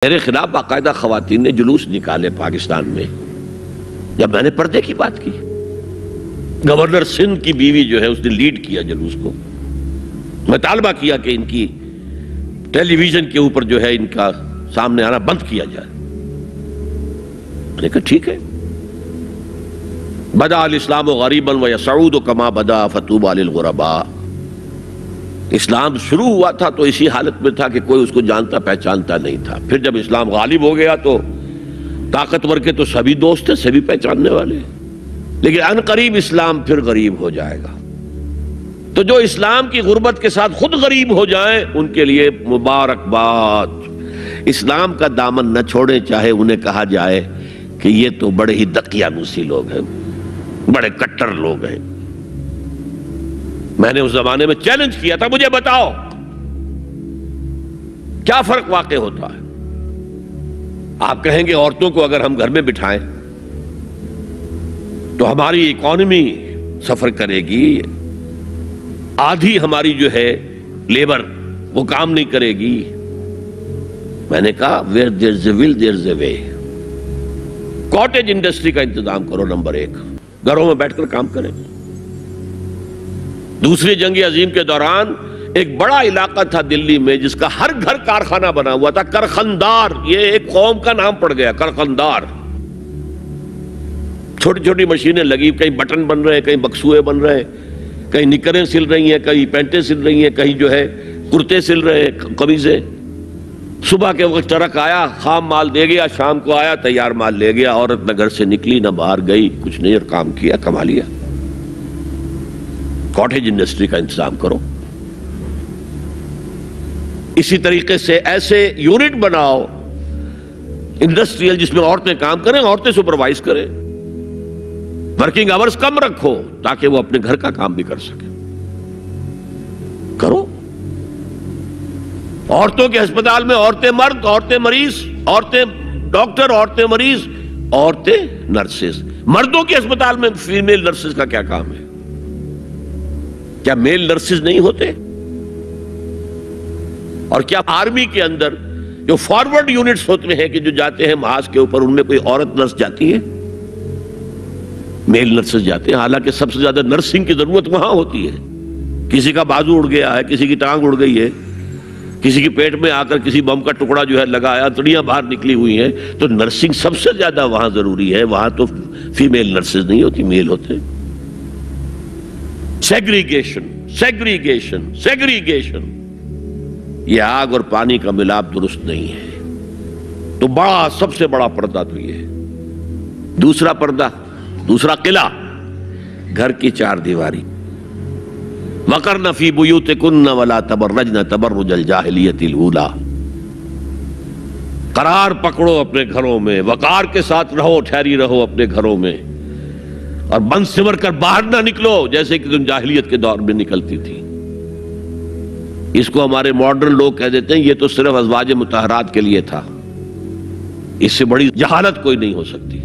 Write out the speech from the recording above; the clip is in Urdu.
میرے خلاف باقاعدہ خواتین نے جلوس نکالے پاکستان میں جب میں نے پردے کی بات کی۔ گورنر سندھ کی بیوی جو ہے اس نے لیڈ کیا جلوس کو۔ میں طالبہ کیا کہ ان کی ٹیلی ویژن کے اوپر جو ہے ان کا سامنے آنا بند کیا جائے۔ میں نے کہا ٹھیک ہے۔ بدا الاسلام غریبا ویسعود کما بدا فطوبی للغرباء۔ اسلام شروع ہوا تھا تو اسی حالت میں تھا کہ کوئی اس کو جانتا پہچانتا نہیں تھا، پھر جب اسلام غالب ہو گیا تو طاقتور کے تو سبھی دوست ہیں، سبھی پہچاننے والے ہیں، لیکن ان قریب اسلام پھر غریب ہو جائے گا۔ تو جو اسلام کی غربت کے ساتھ خود غریب ہو جائیں ان کے لیے مبارکباد۔ اسلام کا دامن نہ چھوڑیں، چاہے انہیں کہا جائے کہ یہ تو بڑے ہی دقیانوسی لوگ ہیں، بڑے کٹر لوگ ہیں۔ میں نے اس زمانے میں چیلنج کیا تھا، مجھے بتاؤ کیا فرق واقع ہوتا ہے؟ آپ کہیں گے عورتوں کو اگر ہم گھر میں بٹھائیں تو ہماری اکانومی سفر کرے گی، آدھی ہماری جو ہے لیبر وہ کام نہیں کرے گی۔ میں نے کہا where there's a will there's a way۔ Cottage industry کا انتظام کرو، نمبر 1، گھروں میں بیٹھ کر کام کریں۔ دوسری جنگ عظیم کے دوران ایک بڑا علاقہ تھا دلی میں جس کا ہر گھر کارخانہ بنا ہوا تھا، کرخندار، یہ ایک قوم کا نام پڑ گیا، کرخندار۔ چھوٹی چھوٹی مشینیں لگی، کہیں بٹن بن رہے ہیں، کہیں بکسوئے بن رہے ہیں، کہیں نکریں سل رہی ہیں، کہیں پینٹیں سل رہی ہیں، کہیں جو ہے کرتے سل رہے ہیں، قمیضیں۔ صبح کے وقت ٹرک آیا، خام مال دے گیا، شام کو آیا، تیار مال لے گیا۔ عورت نہ گھر سے نکلی نہ باہر گئی، کچھ نہیں، اور کام کیا، کما لیا۔ کاٹیج انڈسٹری کا انتظام کرو۔ اسی طریقے سے ایسے یونٹ بناؤ انڈسٹریل جس میں عورتیں کام کریں، عورتیں سپروائز کریں، ورکنگ آورز کم رکھو تاکہ وہ اپنے گھر کا کام بھی کر سکیں۔ کرو۔ عورتوں کے ہسپتال میں عورتیں مرد، عورتیں مریض، عورتیں ڈاکٹر، عورتیں مریض، عورتیں نرسز۔ مردوں کے ہسپتال میں فیمیل نرسز کا کیا کام ہے؟ کیا میل نرسز نہیں ہوتے؟ اور کیا آرمی کے اندر جو فارورڈ یونٹس ہوتے ہیں کہ جو جاتے ہیں محاذ کے اوپر، ان میں کوئی عورت نرس جاتی ہے؟ میل نرسز جاتے ہیں، حالانکہ سب سے زیادہ نرسنگ کی ضرورت وہاں ہوتی ہے۔ کسی کا بازو اڑ گیا ہے، کسی کی ٹانگ اڑ گئی ہے، کسی کی پیٹ میں آ کر کسی بم کا ٹکڑا جو ہے لگایا، تڑیاں باہر نکلی ہوئی ہیں، تو نرسنگ سب سے زیادہ وہاں ضروری ہے۔ وہاں تو فیمیل نرسز نہیں ہوتی، میل ہوتے ہیں۔ سیگریگیشن، سیگریگیشن، سیگریگیشن، یہ آگ اور پانی کا ملاپ درست نہیں ہے۔ تو بڑا، سب سے بڑا پردہ تو یہ ہے۔ دوسرا پردہ، دوسرا قلعہ، گھر کی چار دیواری۔ وَقَرْنَ فِي بُيُوتِكُنَّ وَلَا تَبَرَّجْنَ تَبَرُّجَ الْجَاهِلِيَّةِ الْأُولَىٰ۔ قرار پکڑو اپنے گھروں میں، وقار کے ساتھ رہو، ٹھہری رہو اپنے گھروں میں، اور بند سمر کر باہر نہ نکلو جیسے کہ تم جاہلیت کے دور میں نکلتی تھی۔ اس کو ہمارے ماڈرن لوگ کہہ دیتے ہیں یہ تو صرف ازواج مطہرات کے لیے تھا۔ اس سے بڑی جہالت کوئی نہیں ہو سکتی۔